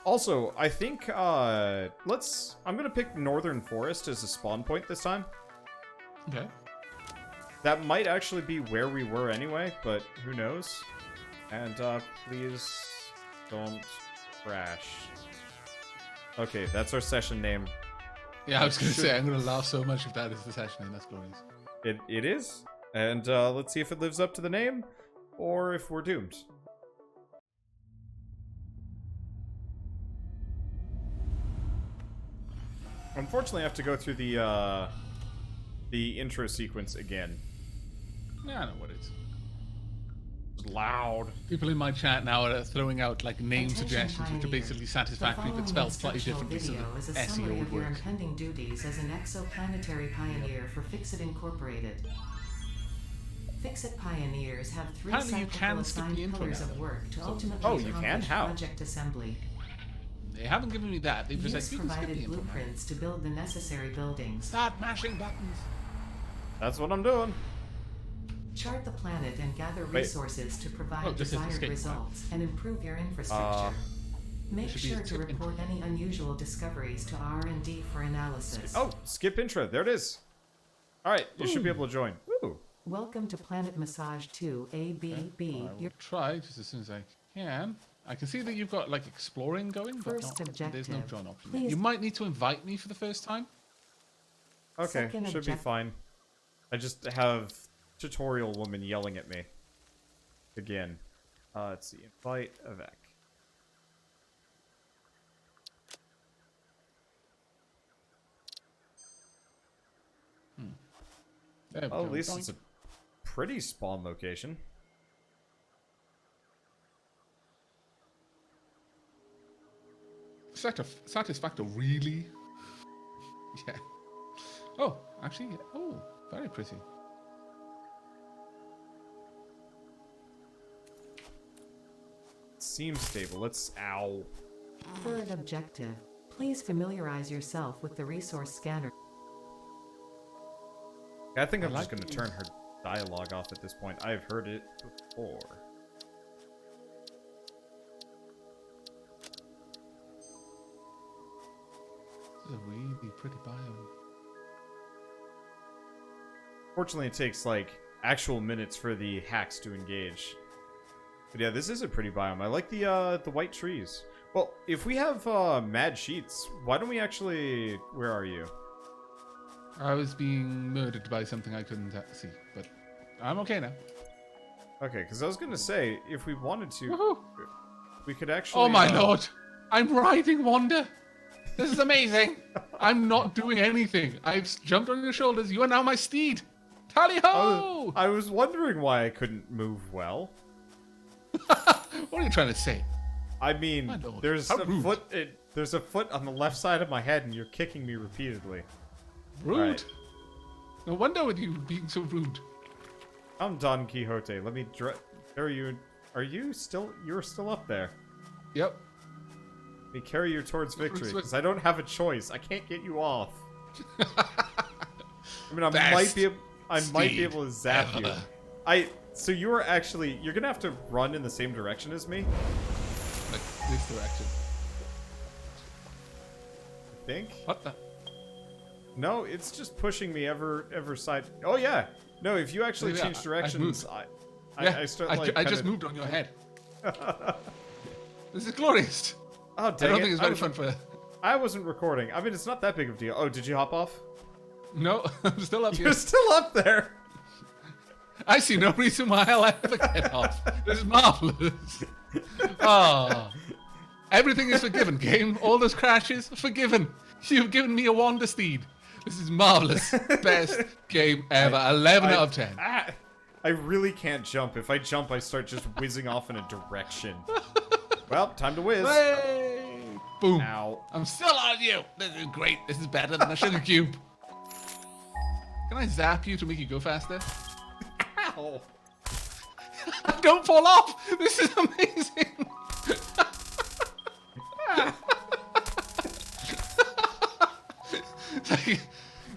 Also, I think, I'm gonna pick Northern Forest as a spawn point this time. Okay. That might actually be where we were anyway, but who knows? And, please don't crash. Okay, that's our session name. Yeah, I was gonna say, I'm gonna laugh so much if that is the session name. That's glorious. It is. And, let's see if it lives up to the name, or if we're doomed. Unfortunately, I have to go through the intro sequence again. Yeah, I know what it is. It's loud. People in my chat now are throwing out like name suggestions, which are basically Satisfactory but spelled slightly differently, so the SEO would your work. impending duties as an exoplanetary pioneer for FICSIT Incorporated. FICSIT pioneers have 3 Apparently you can cyclical skip the assigned intro pillars now, of work to so- ultimately Oh, you can? accomplish How? project assembly. They haven't given me that. They've just Use said you can skip the provided intro now. blueprints to build the necessary buildings. Start mashing buttons. That's what I'm doing. Chart the planet and gather Wait. resources to provide Oh, just hit desired escape. results and improve your infrastructure. Make should be sure a to skip intro. report any unusual discoveries to R&D for analysis. Oh, skip intro. There it is. Alright, you should be able to join. Ooh. Welcome to Planet Massage 2 ABB. I will try just as soon as I can. I can see that you've got like exploring going, but First there's no objective. join option. Please- You might need to invite me for the first time. Okay, Second should be object- fine. I just have tutorial woman yelling at me. Again. Let's see. Invite Aavak. There we Well, go. at least Doink. it's a pretty spawn location. Satisfactory, really? Yeah. Oh, actually, oh, very pretty. Seems stable. Let's... Ow. Third objective. Please familiarize yourself with the resource scanner. I think I'm I just like going to turn her dialogue off at this point. I've heard it before. This is a really pretty biome. Fortunately, it takes, like, actual minutes for the hacks to engage. But yeah, this is a pretty biome. I like the white trees. Well, if we have, mad sheets, why don't we actually... Where are you? I was being murdered by something I couldn't see, but I'm okay now. Okay, because I was going to say, if we wanted to, Woohoo! we could actually... Oh my lord! I'm riding Wander! This is amazing! I'm not doing anything. I've jumped on your shoulders. You are now my steed! Tally ho! I was wondering why I couldn't move well. What are you trying to say? I mean, My lord, there's how a rude. foot. There's a foot on the left side of my head, and you're kicking me repeatedly. Rude. Right. No wonder with you being so rude. I'm Don Quixote. Let me. Are you still? You're still up there. Yep. Let me carry you towards victory, Switch. because I don't have a choice. I can't get you off. I mean, I Best might be able to zap ever. you. So you are actually. You're gonna have to run in the same direction as me. Like this direction. I think. What the? No, it's just pushing me ever side. Oh yeah. No, if you actually Yeah, change I've directions, moved. I start like. I just kinda- moved on your head. This is glorious. Oh, I dang don't it. think it's very fun for... I wasn't recording. I mean, it's not that big of a deal. Oh, did you hop off? No, I'm still up You're here. still up there. I see no reason why I'll ever get off. This is marvelous. Oh. Everything is forgiven, game. All those crashes, forgiven. You've given me a Wander steed. This is marvelous. Best game ever. 11 out of 10. I really can't jump. If I jump, I start just whizzing off in a direction. Well, time to whiz. Hey! Boom. Ow. I'm still on you. This is great. This is better than a sugar cube. Can I zap you to make you go faster? Ow. Don't fall off. This is amazing.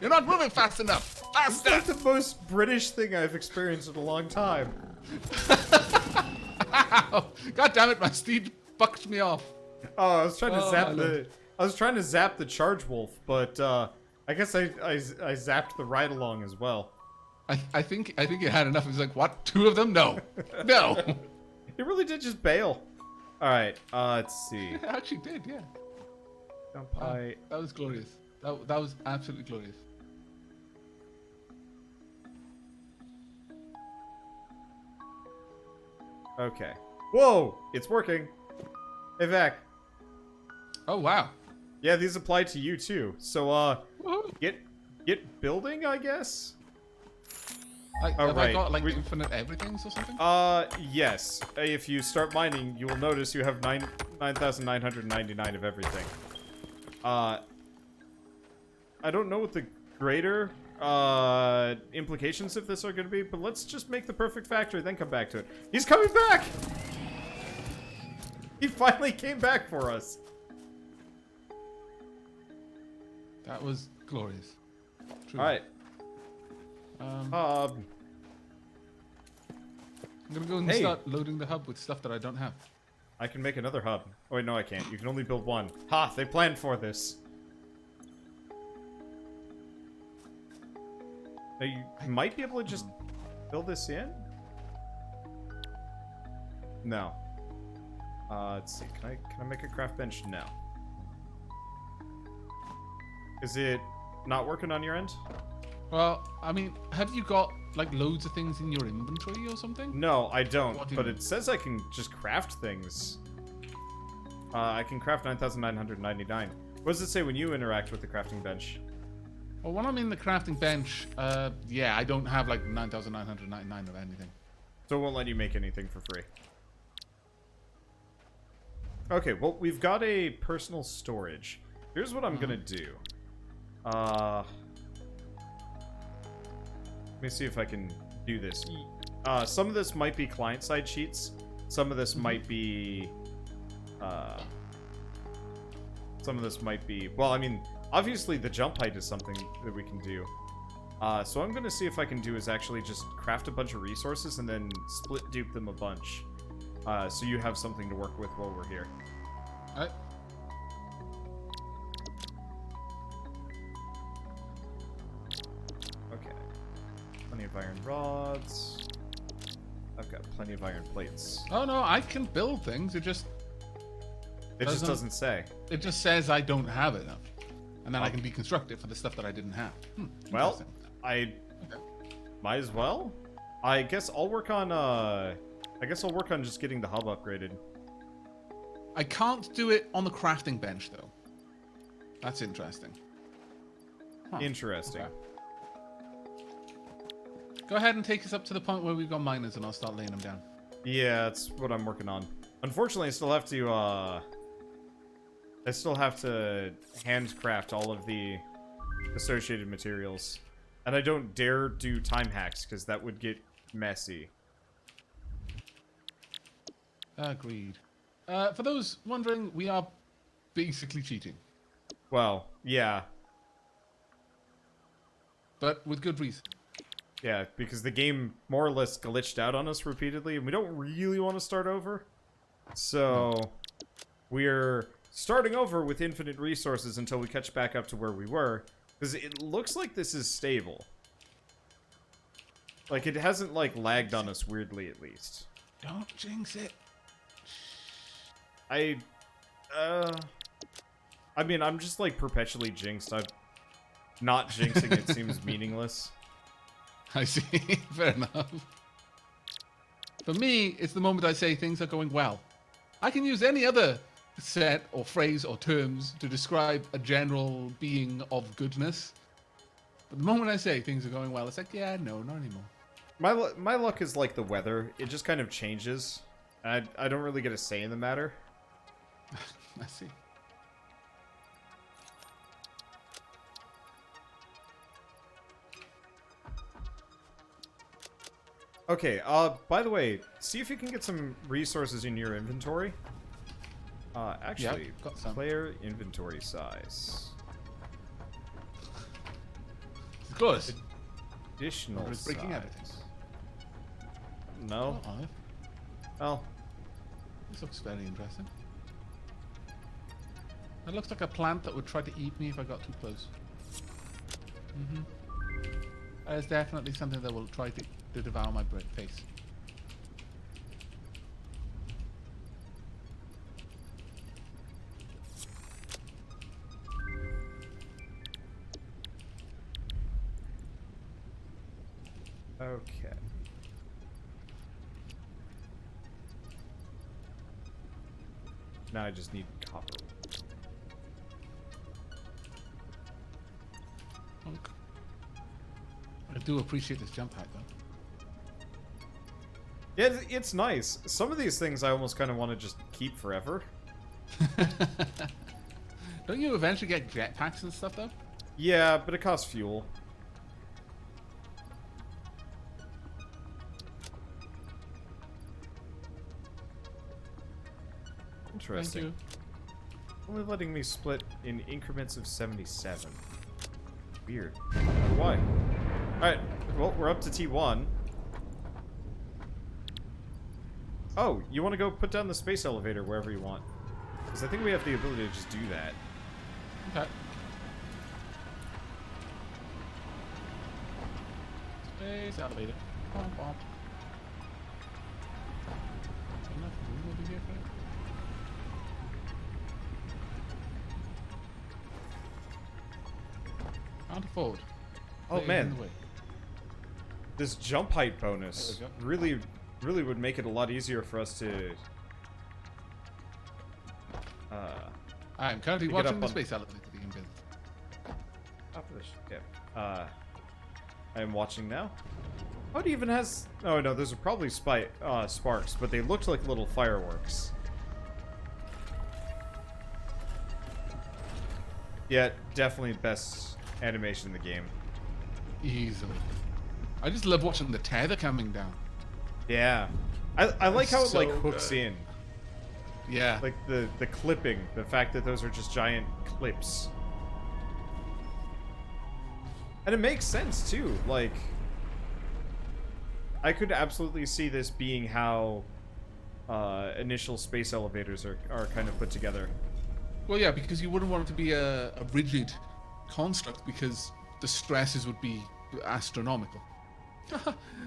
You're not moving fast enough. It's Faster. like the most British thing I've experienced in a long time. Ow. God damn it, my steed bucked me off. Oh, I was trying to Oh, zap my the. lord. I was trying to zap the charge wolf, but I guess I zapped the ride along as well. I think you had enough. He's like, what? 2 of them? No, no. He really did just bail. All right, let's see. It actually did, yeah. Jump Wow, high. that was glorious. That was absolutely glorious. Okay. Whoa! It's working. Hey, Vac. Oh wow. Yeah, these apply to you too. So, Woohoo. get building, I guess. Like, Oh, have I right. got like infinite everythings or something? Yes. If you start mining, you will notice you have 9,999 of everything. I don't know what the greater implications of this are going to be, but let's just make the perfect factory, then come back to it. He's coming back! He finally came back for us. That was glorious. True. All right. I'm gonna go and Hey. start loading the hub with stuff that I don't have. I can make another hub. Oh, wait, no, I can't. You can only build one. Ha! They planned for this. Now, you might be able to just build this in? No. Let's see. Can I make a craft bench? No. Is it not working on your end? Well, I mean, have you got like loads of things in your inventory or something? No, I don't. What do you But mean? it says I can just craft things. I can craft 9,999. What does it say when you interact with the crafting bench? Well, when I'm in the crafting bench, yeah, I don't have like 9,999 of anything. So it won't let you make anything for free. Okay, well, we've got a personal storage. Here's what I'm gonna do. Let me see if I can do this. Some of this might be client-side sheets. Some of this might be... some of this might be... Well, I mean, obviously the jump height is something that we can do. So I'm gonna see if I can do is actually just craft a bunch of resources and then split dupe them a bunch. So you have something to work with while we're here. Alright. Okay. Plenty of iron rods. I've got plenty of iron plates. Oh no, I can build things. It just Doesn't say. It just says I don't have enough, and then I can deconstruct it for the stuff that I didn't have. Well, Interesting. I might as well. I guess I'll work on just getting the hub upgraded. I can't do it on the crafting bench though. That's interesting. Huh, Interesting. okay. Go ahead and take us up to the point where we've got miners, and I'll start laying them down. Yeah, that's what I'm working on. Unfortunately, I still have to handcraft all of the associated materials. And I don't dare do time hacks, because that would get messy. Agreed. For those wondering, we are basically cheating, Well, yeah. but with good reason. Yeah, because the game more or less glitched out on us repeatedly, and we don't really want to start over. So, we're starting over with infinite resources until we catch back up to where we were. Because it looks like this is stable. Like, it hasn't, like, lagged on us weirdly, at least. Don't jinx it. I mean, I'm just, like, perpetually jinxed. Not jinxing it seems meaningless. I see. Fair enough. For me, it's the moment I say things are going well. I can use any other set or phrase or terms to describe a general being of goodness. But the moment I say things are going well, it's like, yeah, no, not anymore. My luck is like the weather. It just kind of changes. And I don't really get a say in the matter. I see. Okay, by the way, see if you can get some resources in your inventory. Actually, Yep, got some. player inventory size. Of course. Additional It's breaking size. everything. No? Oh, Well, this looks very interesting. That looks like a plant that would try to eat me if I got too close. That is definitely something that will try to devour my face. Okay. Now I just need copper. Okay. I do appreciate this jump height, though. Yeah, it's nice. Some of these things I almost kind of want to just keep forever. Don't you eventually get jetpacks and stuff, though? Yeah, but it costs fuel. Interesting. Only letting me split in increments of 77. Weird. Why? Alright, well, we're up to T1. Oh, you want to go put down the space elevator wherever you want. Because I think we have the ability to just do that. Okay. Space elevator. Bump, bump. Enough room over here for it? Can't afford. Oh Stay in man, the way. this jump height bonus There really would make it a lot easier for us to I'm currently to get watching up the on- space elevator being built. top of this. Yeah. I am watching now. Oh, it even has. Oh no, those are probably sparks, but they looked like little fireworks. Yeah, definitely best animation in the game. Easily. I just love watching the tether coming down. Yeah, I like how it like So hooks good. in, Yeah. like the clipping, the fact that those are just giant clips, and it makes sense too. Like, I could absolutely see this being how initial space elevators are kind of put together. Well, yeah, because you wouldn't want it to be a rigid construct because the stresses would be astronomical.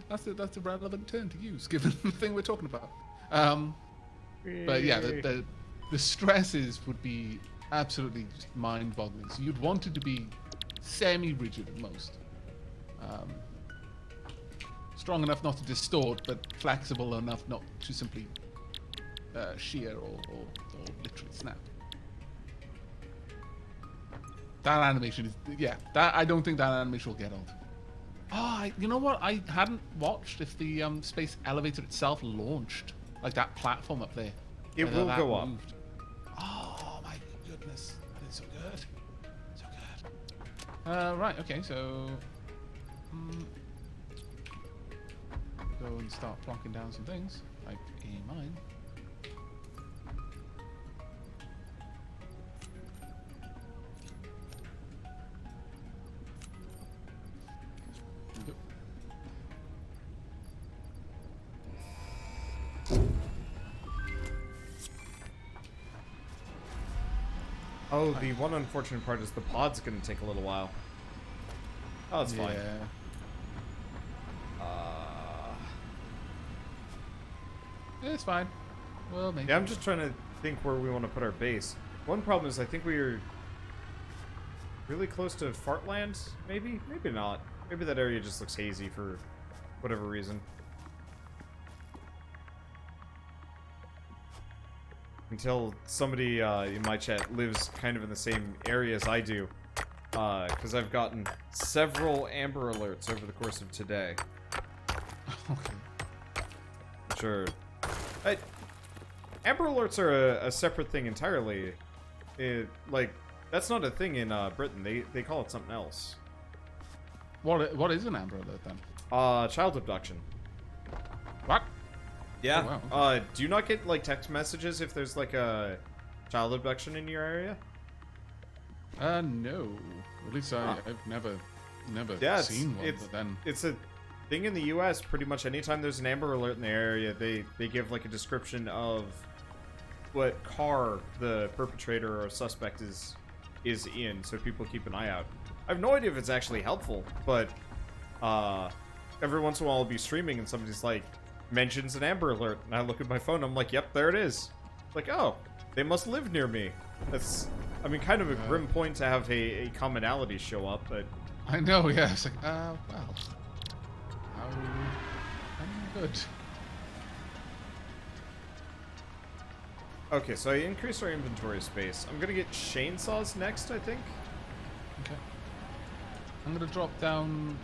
that's a relevant term to use given the thing we're talking about. But yeah, the stresses would be absolutely just mind-boggling. So you'd want it to be semi-rigid at most. Strong enough not to distort, but flexible enough not to simply shear or literally snap. That animation is, yeah, that I don't think that animation will get old. Oh, you know what? I hadn't watched if the space elevator itself launched, like that platform up there. It whether will that go up. moved. Oh my goodness, that is so good, so good. Right, okay, so go and start plonking down some things, like a mine. Oh, the one unfortunate part is the pod's gonna take a little while. Oh, it's fine. Yeah. It's fine. Well, maybe. Yeah, I'm just trying to think where we want to put our base. One problem is I think we're really close to Fartland, maybe? Maybe not. Maybe that area just looks hazy for whatever reason. Until somebody in my chat lives kind of in the same area as I do. Because I've gotten several Amber Alerts over the course of today. Okay. Sure. Amber Alerts are a separate thing entirely. Like, that's not a thing in Britain. They call it something else. What is an Amber Alert then? Child abduction. What? Yeah. Oh, wow. Do you not get, like, text messages if there's, like, a child abduction in your area? No. At least I've never Yeah, seen one. But then it's a thing in the U.S. Pretty much anytime there's an Amber Alert in the area, they give, like, a description of what car the perpetrator or suspect is in, so people keep an eye out. I have no idea if it's actually helpful, but every once in a while I'll be streaming and somebody's like, mentions an Amber Alert, and I look at my phone, I'm like, yep, there it is. Like, oh, they must live near me. That's, I mean, kind of a grim point to have a commonality show up, but... I know, yeah. It's like, well, how good. Okay, so I increased our inventory space. I'm gonna get chainsaws next, I think. Okay. I'm gonna drop down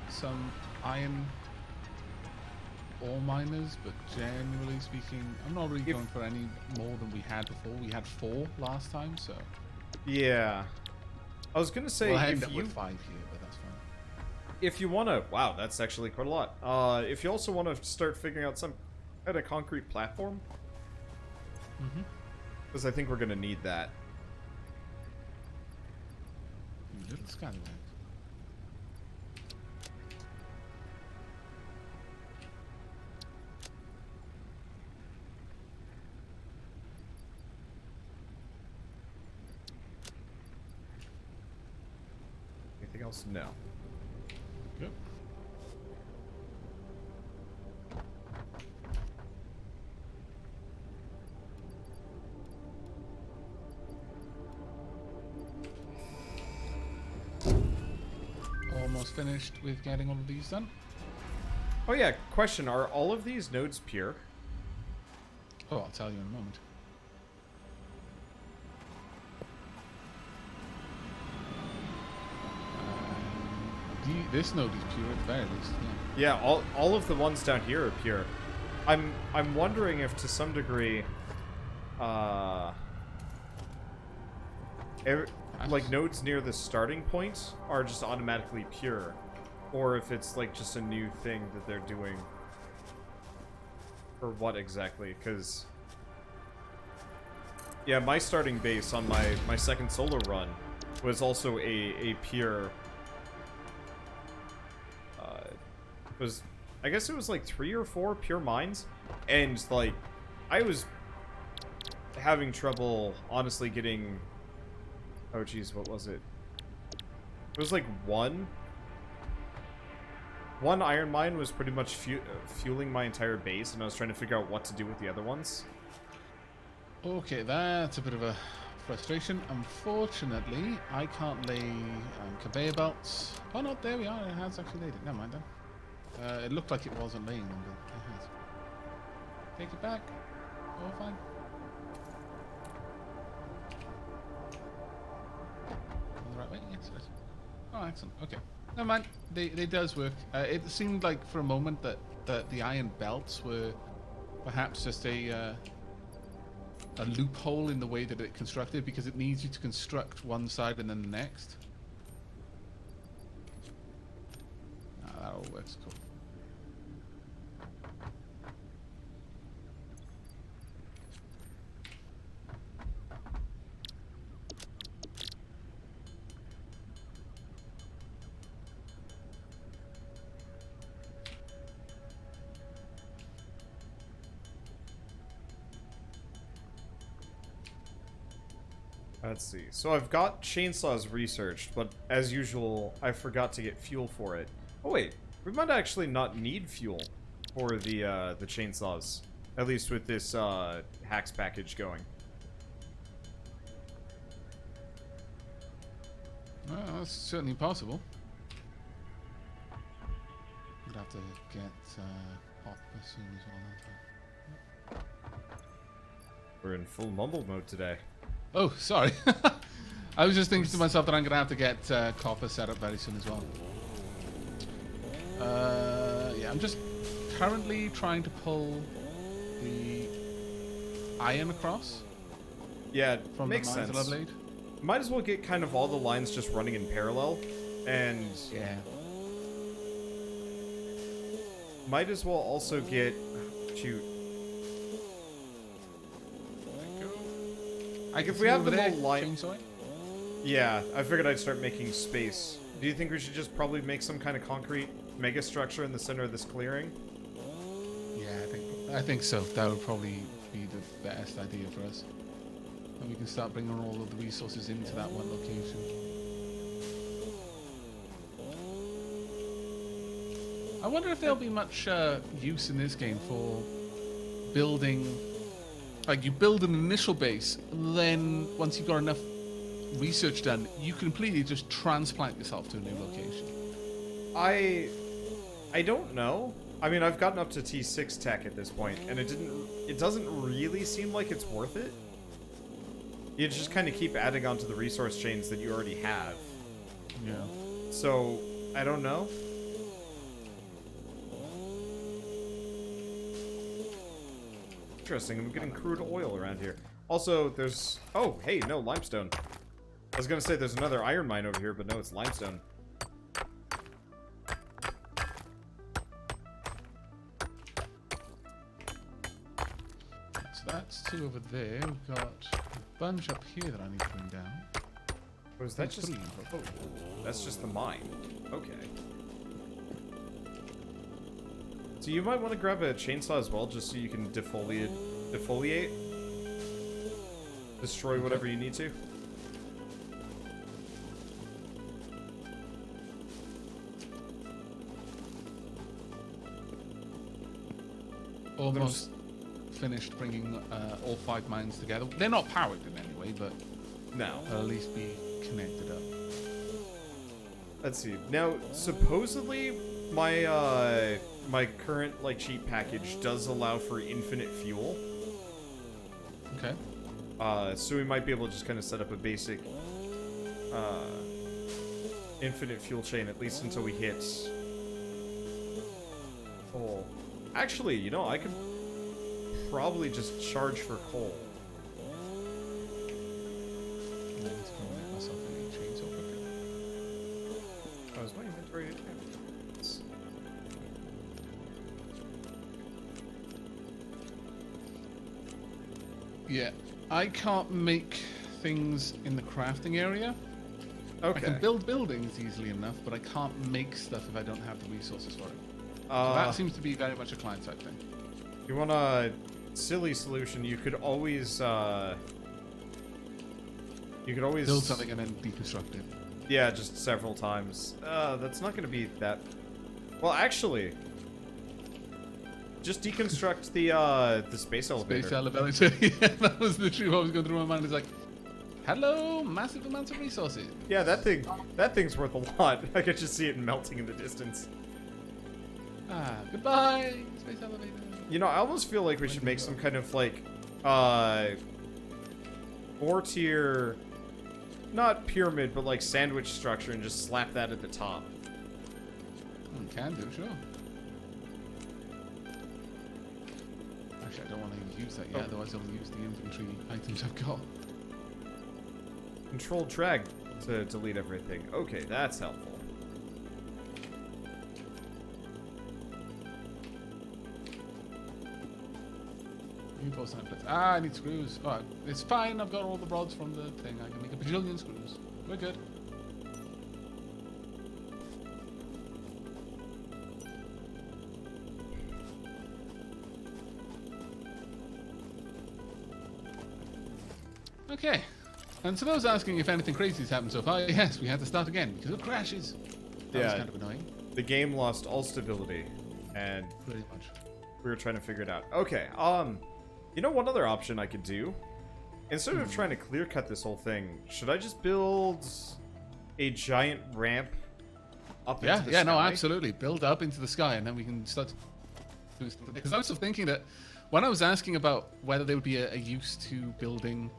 some iron ore miners, but generally speaking, I'm not really going for any more than we had before. We had 4 last time, so... Yeah. I was gonna say, well, I ended if up you... with 5 here, but that's fine. If you wanna... Wow, that's actually quite a lot. If you also want to start figuring out some kind of concrete platform... Mm-hmm. Because I think we're gonna need that. Little scallywag. Anything else? No. Yep. Almost finished with getting all of these done. Oh yeah, question, are all of these nodes pure? Oh, I'll tell you in a moment. This node is pure at the very least, yeah. Yeah, all of the ones down here are pure. I'm wondering if to some degree, like nodes near the starting point are just automatically pure, or if it's like just a new thing that they're doing, or what exactly? Because yeah, my starting base on my second solo run was also a pure. I guess it was like 3 or 4 pure mines, and like I was having trouble honestly getting. Oh geez, what was it? It was like one iron mine was pretty much fueling my entire base, and I was trying to figure out what to do with the other ones. Okay, that's a bit of a frustration. Unfortunately, I can't lay conveyor belts. Oh no, there we are. It has actually laid it. Never mind then. It looked like it wasn't laying them, but it has. Take it back. Oh, fine. On the right way? Yes, it is. Oh, excellent. Okay. Never mind. They does work. It seemed like for a moment that the iron belts were perhaps just a loophole in the way that it constructed, because it needs you to construct one side and then the next. That all works. Cool. Let's see. So I've got chainsaws researched, but as usual, I forgot to get fuel for it. Oh wait, we might actually not need fuel for the chainsaws, at least with this hacks package going. Well, that's certainly possible. I'd have to get pop as soon as well. We're in full mumble mode today. Oh, sorry. I was just thinking to myself that I'm going to have to get copper set up very soon as well. Yeah, I'm just currently trying to pull the iron across. Yeah, from makes the mines sense. that I've laid. Might as well get kind of all the lines just running in parallel, and Yeah. might as well also get... Shoot. If we have them all lined... Yeah, I figured I'd start making space. Do you think we should just probably make some kind of concrete mega structure in the center of this clearing? Yeah, I think so. That would probably be the best idea for us. And we can start bringing all of the resources into that one location. I wonder if there'll be much use in this game for building... Like, you build an initial base, then once you've got enough research done, you completely just transplant yourself to a new location. I don't know. I mean, I've gotten up to T6 tech at this point, and it doesn't really seem like it's worth it. You just kind of keep adding onto the resource chains that you already have. Yeah. So, I don't know. Interesting, I'm getting crude oil around here. Also, there's... Oh, hey, no, limestone. I was gonna say there's another iron mine over here, but no, it's limestone. So that's 2 over there. We've got a bunch up here that I need to bring down. Oh, is that That's just... 3. Oh, that's just the mine. Okay. So you might want to grab a chainsaw as well, just so you can defoliate. Destroy whatever you need to. Almost finished bringing all 5 mines together. They're not powered in any way, but Now, they'll at least be connected up. let's see. Now, supposedly, my my current like cheat package does allow for infinite fuel. Okay. So we might be able to just kind of set up a basic infinite fuel chain, at least until we hit... Oh. Actually, you know, I could probably just charge for coal. I need to go make myself a chainsaw quickly. Oh, is my inventory... Yeah, I can't make things in the crafting area. Okay. I can build buildings easily enough, but I can't make stuff if I don't have the resources for it. So that seems to be very much a client-side thing. You want a silly solution? You could always Build something and then deconstruct it. Yeah, just several times. That's not going to be that. Well, actually, just deconstruct the space elevator. Space elevator. Yeah, that was literally what was going through my mind. It's like, hello, massive amounts of resources. Yeah, that thing's worth a lot. I could just see it melting in the distance. Ah, goodbye, space elevator. You know, I almost feel like we should make some kind of like 4-tier, not pyramid, but like sandwich structure, and just slap that at the top. Can do, sure. Actually, I don't want to use that yet, otherwise I'll use the inventory items I've got. Control drag to delete everything. Okay, that's helpful. Reinforced templates. Ah, I need screws. Alright, it's fine. I've got all the rods from the thing. I can make a bajillion screws. We're good. Okay. And to those asking if anything crazy has happened so far, yes, we had to start again because of crashes. That was kind of annoying. The game lost all stability, and Pretty much. we were trying to figure it out. Okay, you know, one other option I could do, instead of trying to clear cut this whole thing, should I just build a giant ramp up into the sky? No, absolutely. Build up into the sky, and then we can start. Because I was thinking that when I was asking about whether there would be a use to building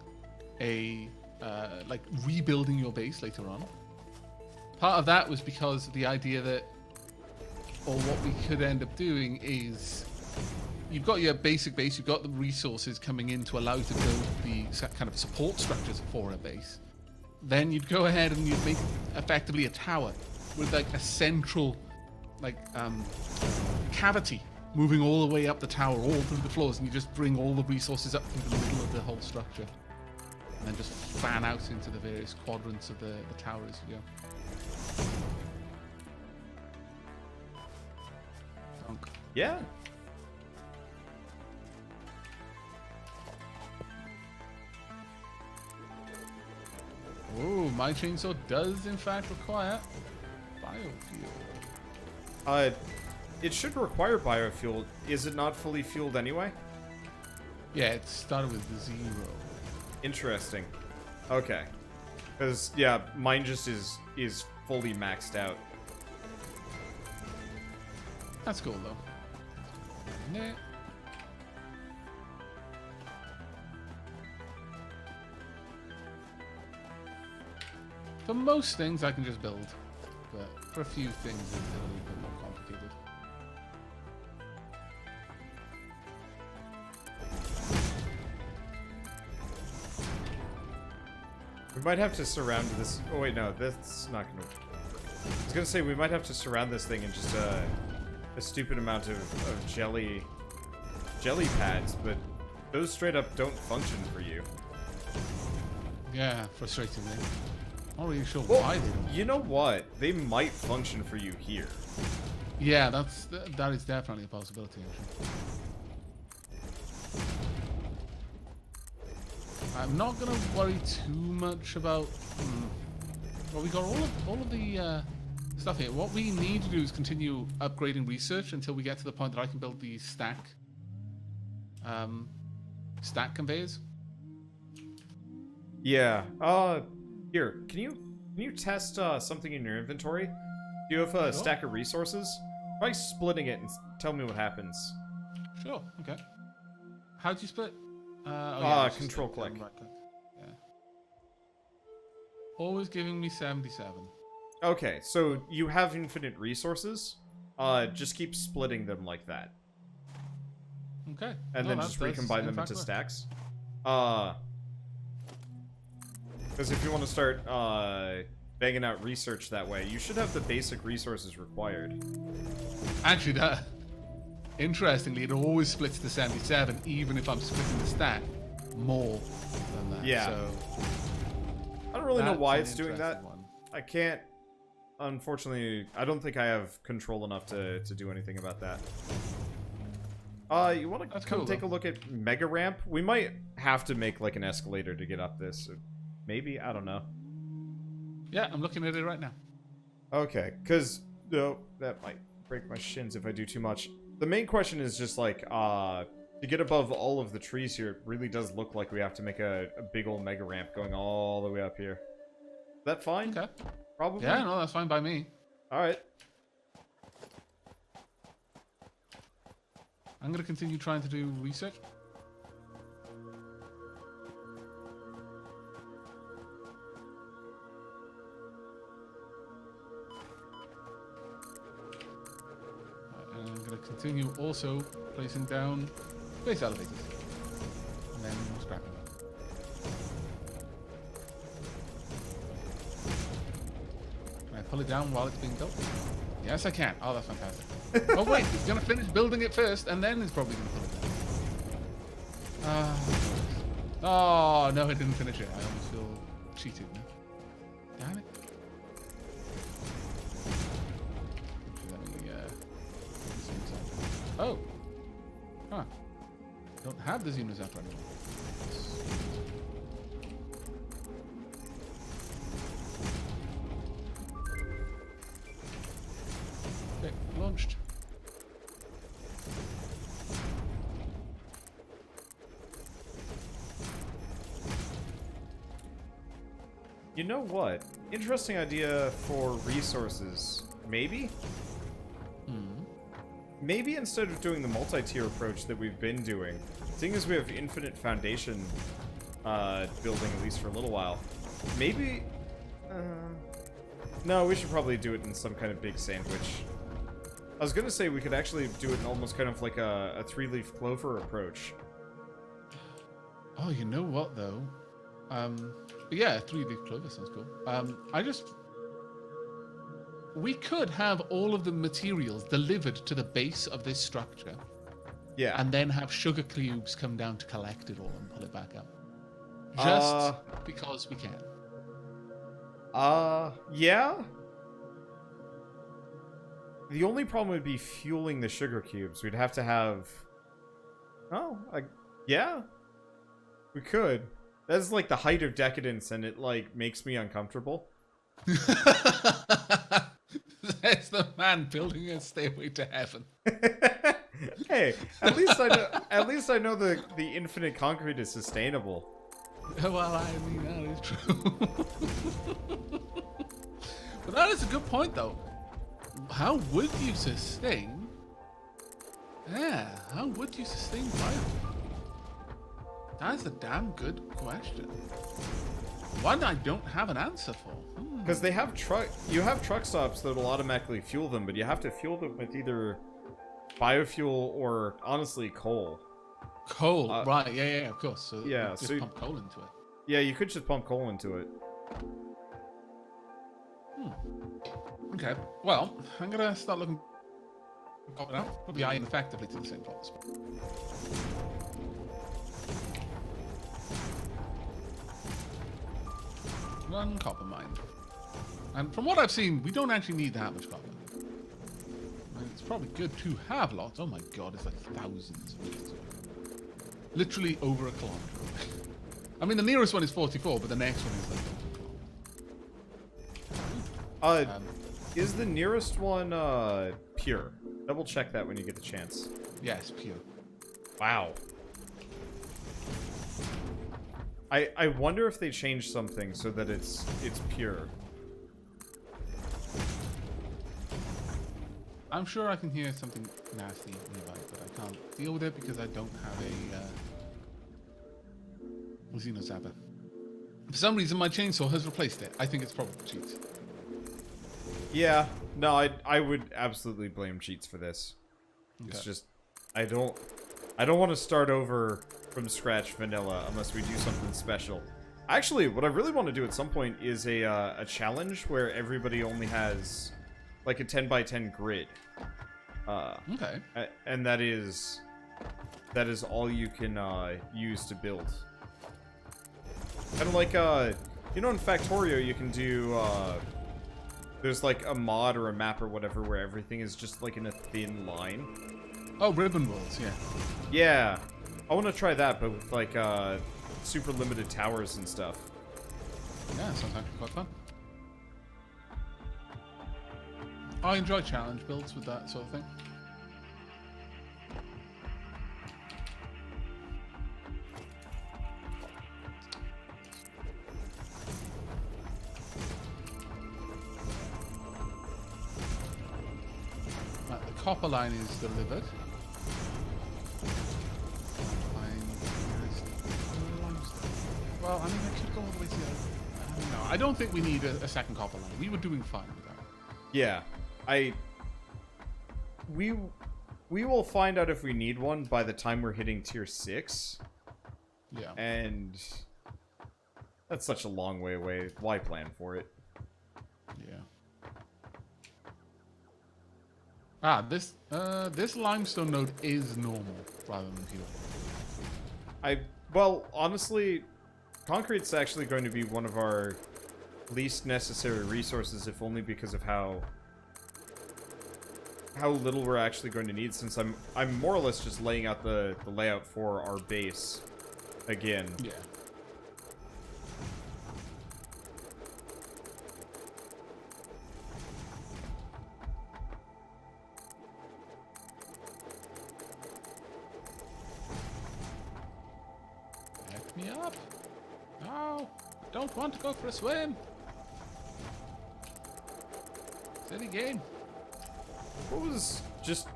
a like rebuilding your base later on, part of that was because the idea that, or what we could end up doing is, you've got your basic base, you've got the resources coming in to allow you to build the kind of support structures for a base. Then you'd go ahead and you'd make effectively a tower with like a central like cavity moving all the way up the tower, all through the floors, and you just bring all the resources up through the middle of the whole structure. And then just fan out into the various quadrants of the tower as you go. Yeah. my chainsaw does in fact require biofuel. It should require biofuel. Is it not fully fueled anyway? Yeah, it started with 0. Interesting. Okay. Because, yeah, mine just is fully maxed out. That's cool, though. Nah. For most things, I can just build. But for a few things, it's a little bit more complicated. We might have to surround this... Oh, wait, no. That's not going to... I was going to say, we might have to surround this thing in just a stupid amount of jelly pads, but those straight up don't function for you. Yeah, frustratingly. Not really sure Well, why they don't. you know what? They might function for you here. Yeah, that is definitely a possibility, actually. I'm not gonna worry too much about. Well, we got all of the stuff here. What we need to do is continue upgrading research until we get to the point that I can build the stack conveyors. Yeah. Here, can you test something in your inventory? Do you have a stack of resources? Try splitting it and tell me what happens. Sure. Okay. How do you split? Control click. Right click. Yeah. Always giving me 77. Okay, so you have infinite resources. Just keep splitting them like that. Okay. And then just recombine them into stacks. Because if you want to start banging out research that way, you should have the basic resources required. Actually, interestingly, it always splits to 77, even if I'm splitting the stack more than that. Yeah. So I don't really know why it's an doing that. interesting one. I can't... Unfortunately, I don't think I have control enough to do anything about that. You want to come take a look at Mega Ramp? We might have to make like an escalator to get up this. Maybe? I don't know. Yeah, I'm looking at it right now. Okay, because that might break my shins if I do too much. The main question is just like, to get above all of the trees here, it really does look like we have to make a big old Mega Ramp going all the way up here. Is that fine? Okay. Probably? Yeah, no, that's fine by me. Alright. I'm going to continue trying to do research. And I'm going to continue also placing down space elevators. And then scrapping them. Can I pull it down while it's being built? Yes, I can. Oh, that's fantastic. Oh, wait, he's going to finish building it first, and then he's probably going to pull it down. Oh, no, I didn't finish it. I almost feel cheated now. Damn it. Oh. Huh. Don't have the Xenozapper anymore. Okay, launched. You know what? Interesting idea for resources. Maybe? Maybe instead of doing the multi-tier approach that we've been doing, seeing as we have infinite foundation building at least for a little while, maybe... no, we should probably do it in some kind of big sandwich. I was gonna say we could actually do it in almost kind of like a three-leaf clover approach. Oh, you know what, though? Yeah, three-leaf clover sounds cool. We could have all of the materials delivered to the base of this structure. Yeah. And then have sugar cubes come down to collect it all and pull it back up. Just because we can. Yeah? The only problem would be fueling the sugar cubes. We'd have to have... Oh, yeah. We could. That's like the height of decadence, and it like makes me uncomfortable. That's the man building a stairway to heaven. Hey, at least I know. At least I know the infinite concrete is sustainable. Well, I mean that is true. But that is a good point, though. How would you sustain? Yeah, how would you sustain fire? That's a damn good question. One I don't have an answer for. Because they have you have truck stops that will automatically fuel them, but you have to fuel them with either biofuel or honestly coal. Coal, right? Yeah, of course. So yeah, just pump coal into it. Yeah, you could just pump coal into it. Okay. Well, I'm gonna start looking. Probably eyeing effectively to the same place. One copper mine. And from what I've seen, we don't actually need that much copper. I mean, it's probably good to have lots. Oh my god, it's like thousands of meters. Literally over a kilometer. I mean, the nearest one is 44, but the next one is like 2 kilometers. Is the nearest one pure? Double check that when you get the chance. Yes, pure. Wow. I wonder if they changed something so that it's pure. I'm sure I can hear something nasty nearby, but I can't deal with it because I don't have a Xenozapper. For some reason, my chainsaw has replaced it. I think it's probably cheats. Yeah, no, I would absolutely blame cheats for this. Okay. It's just I don't want to start over from scratch vanilla unless we do something special. Actually, what I really want to do at some point is a challenge where everybody only has like a 10 by 10 grid. Okay. And that is all you can use to build. Kind of like you know, in Factorio you can do there's like a mod or a map or whatever where everything is just like in a thin line. Oh, ribbon walls, yeah. Yeah. I want to try that, but with like super limited towers and stuff. Yeah, sounds actually quite fun. I enjoy challenge builds with that sort of thing. Right, the copper line is delivered. Well, I mean, I could go all the way to the other. No, I don't think we need a second copper line. We were doing fine with that. Yeah, we will find out if we need one by the time we're hitting tier 6. Yeah. And that's such a long way away. Why plan for it? Yeah. Ah, this limestone node is normal rather than pure. Well, honestly, concrete's actually going to be one of our least necessary resources, if only because of how little we're actually going to need, since I'm more or less just laying out the layout for our base again. Yeah. Let me up. No, don't want to go for a swim. Silly game. What was, just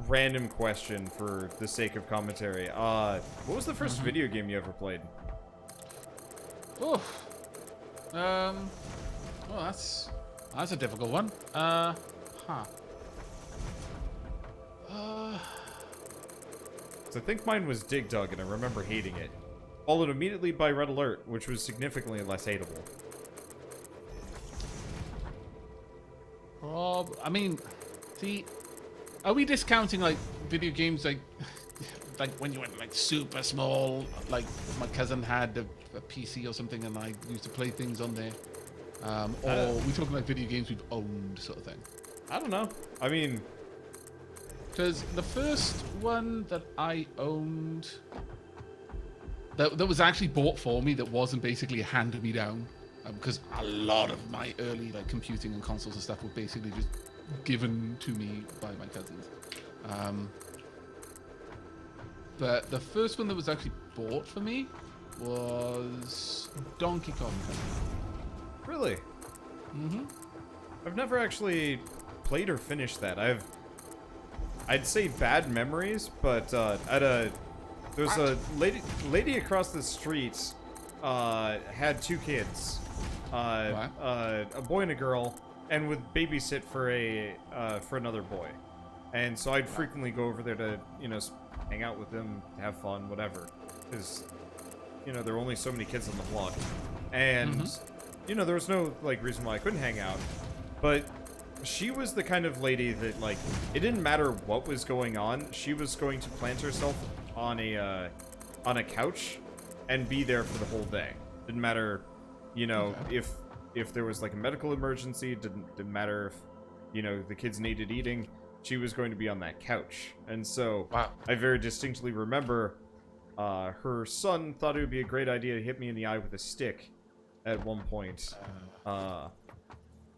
random question for the sake of commentary, what was the first video game you ever played? Oof. Well, that's a difficult one. So I think mine was Dig Dug, and I remember hating it. Followed immediately by Red Alert, which was significantly less hateable. I mean, see, are we discounting like video games like when you went like super small, like my cousin had a PC or something and I used to play things on there? Or are we talking like video games we've owned sort of thing? I don't know. I mean, because the first one that I owned that was actually bought for me, that wasn't basically handed me down, because a lot of my early like computing and consoles and stuff were basically just given to me by my cousins. But the first one that was actually bought for me was Donkey Kong. Really? Mm-hmm. I've never actually played or finished that. I'd say bad memories, but there's a lady across the street had 2 kids, a boy and a girl, and would babysit for another boy, and so I'd frequently go over there to hang out with them, have fun, whatever, because there were only so many kids on the block, and there was no like reason why I couldn't hang out, but she was the kind of lady that, like, it didn't matter what was going on, she was going to plant herself on a couch and be there for the whole day. Didn't matter, if there was like a medical emergency. Didn't matter if the kids needed eating. She was going to be on that couch. And so I very distinctly remember her son thought it would be a great idea to hit me in the eye with a stick at one point,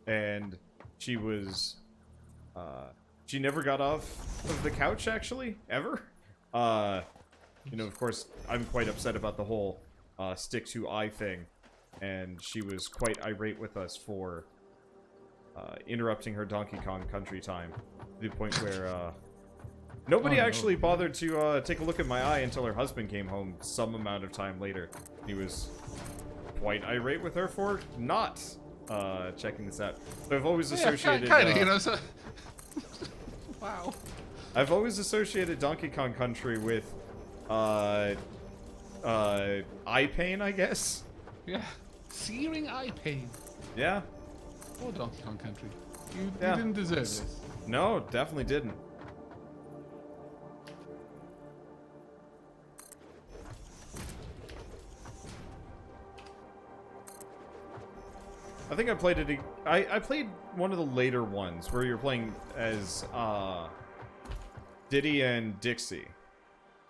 and she was she never got off of the couch, actually, ever. Of course, I'm quite upset about the whole stick to eye thing, and she was quite irate with us for interrupting her Donkey Kong Country time, to the point where nobody actually bothered to take a look at my eye until her husband came home some amount of time later. He was quite irate with her for not checking this out. But I've always associated... so... Wow. I've always associated Donkey Kong Country with eye pain, I guess. Yeah. Searing eye pain. Yeah. Oh, Donkey Kong Country. You didn't deserve this. No, definitely didn't. I think I played it. I played one of the later ones where you're playing as Diddy and Dixie.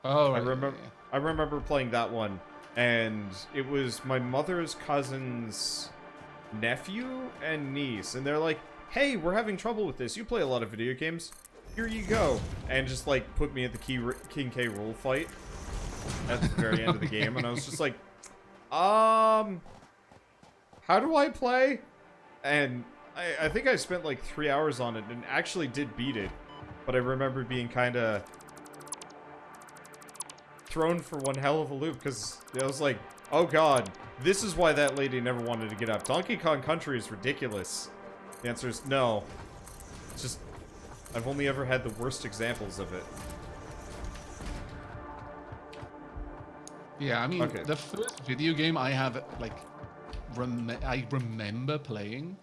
Oh, right. I remember playing that one, and it was my mother's cousin's nephew and niece, and they're like, "Hey, we're having trouble with this. You play a lot of video games. Here you go," and just like put me at the King K. Rool fight at the very end of the game, and I was just like, how do I play? And I think I spent like 3 hours on it and actually did beat it. But I remember being kind of thrown for one hell of a loop, because I was like, oh god, this is why that lady never wanted to get up. Donkey Kong Country is ridiculous. The answer is no. It's just, I've only ever had the worst examples of it. Yeah, I mean, the first video game I have, like, I remember playing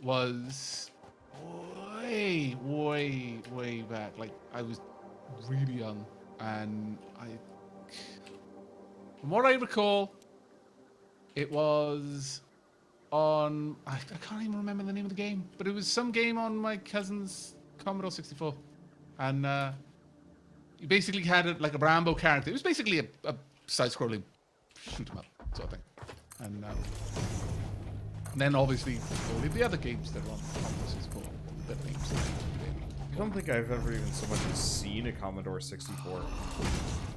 was way back. Like, I was really young, and from what I recall, it was on, I can't even remember the name of the game, but it was some game on my cousin's Commodore 64, and you basically had a Rambo character. It was basically a side-scrolling shoot 'em up sort of thing. And then obviously all of the other games that are on Commodore 64, the names. I don't think I've ever even so much as seen a Commodore 64.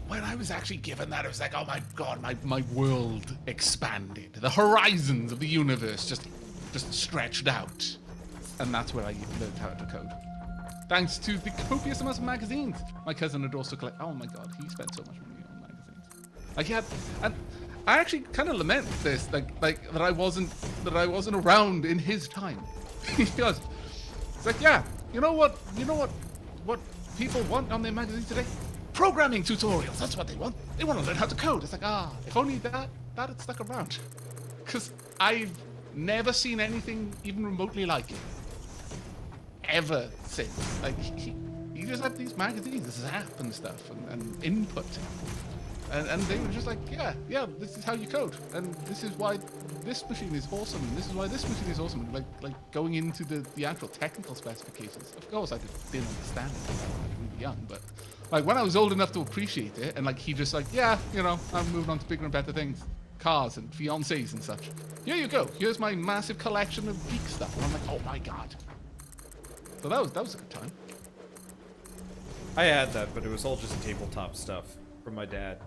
When I was actually given that, it was like, oh my god, my world expanded. The horizons of the universe just stretched out. And that's where I learned how to code. Thanks to the copious amounts of magazines. My cousin had also collected. Oh my god, he spent so much money on magazines. Like he had, and I actually kind of lament this, like that I wasn't around in his time. Because it's like, yeah, you know what people want on their magazines today? Programming tutorials. That's what they want. They want to learn how to code. It's like, if only that had stuck around. Because I've never seen anything even remotely like it ever since. Like he just had these magazines, this Zap and stuff, and input. And they were just like, yeah, this is how you code, and this is why this machine is awesome, and this is why this machine is awesome. And like going into the actual technical specifications. Of course, I didn't understand it. I was really young, but Like, when I was old enough to appreciate it, and, like, he just, like, yeah, you know, I'm moving on to bigger and better things. Cars and fiancés and such. Here you go. Here's my massive collection of geek stuff. And I'm like, oh, my God. So that was a good time. I had that, but it was all just tabletop stuff from my dad.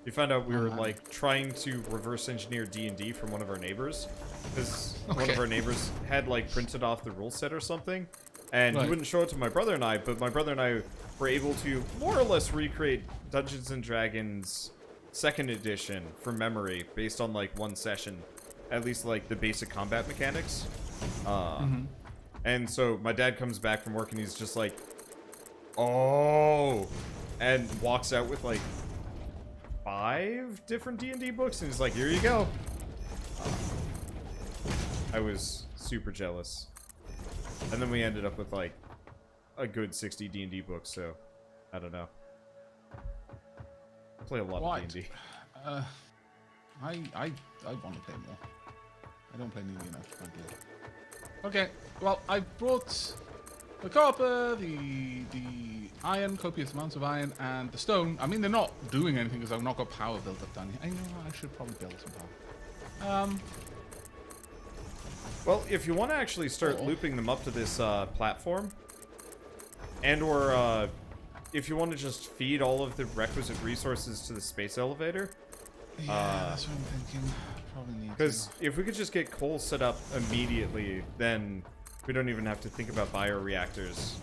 We found out we were, like, trying to reverse engineer D&D from one of our neighbors. Because one of our neighbors had, like, printed off the rule set or something. And he wouldn't show it to my brother and I, but my brother and I were able to more or less recreate Dungeons & Dragons 2nd edition from memory based on, like, one session. At least, like, the basic combat mechanics. And so my dad comes back from work and he's just like, oh, and walks out with, like, 5 different D&D books, and he's like, here you go. I was super jealous. And then we ended up with, like, a good 60 D&D books, so I don't know. I play a lot of D&D. I want to play more. I don't play nearly enough, frankly. Okay, well, I brought the copper, the iron, copious amounts of iron, and the stone. I mean, they're not doing anything because I've not got power built up down here. I know I should probably build some power. Well, if you want to actually start looping them up to this platform, and or if you want to just feed all of the requisite resources to the space elevator. Yeah, that's what I'm thinking. Probably need to. Because if we could just get coal set up immediately, then we don't even have to think about bioreactors.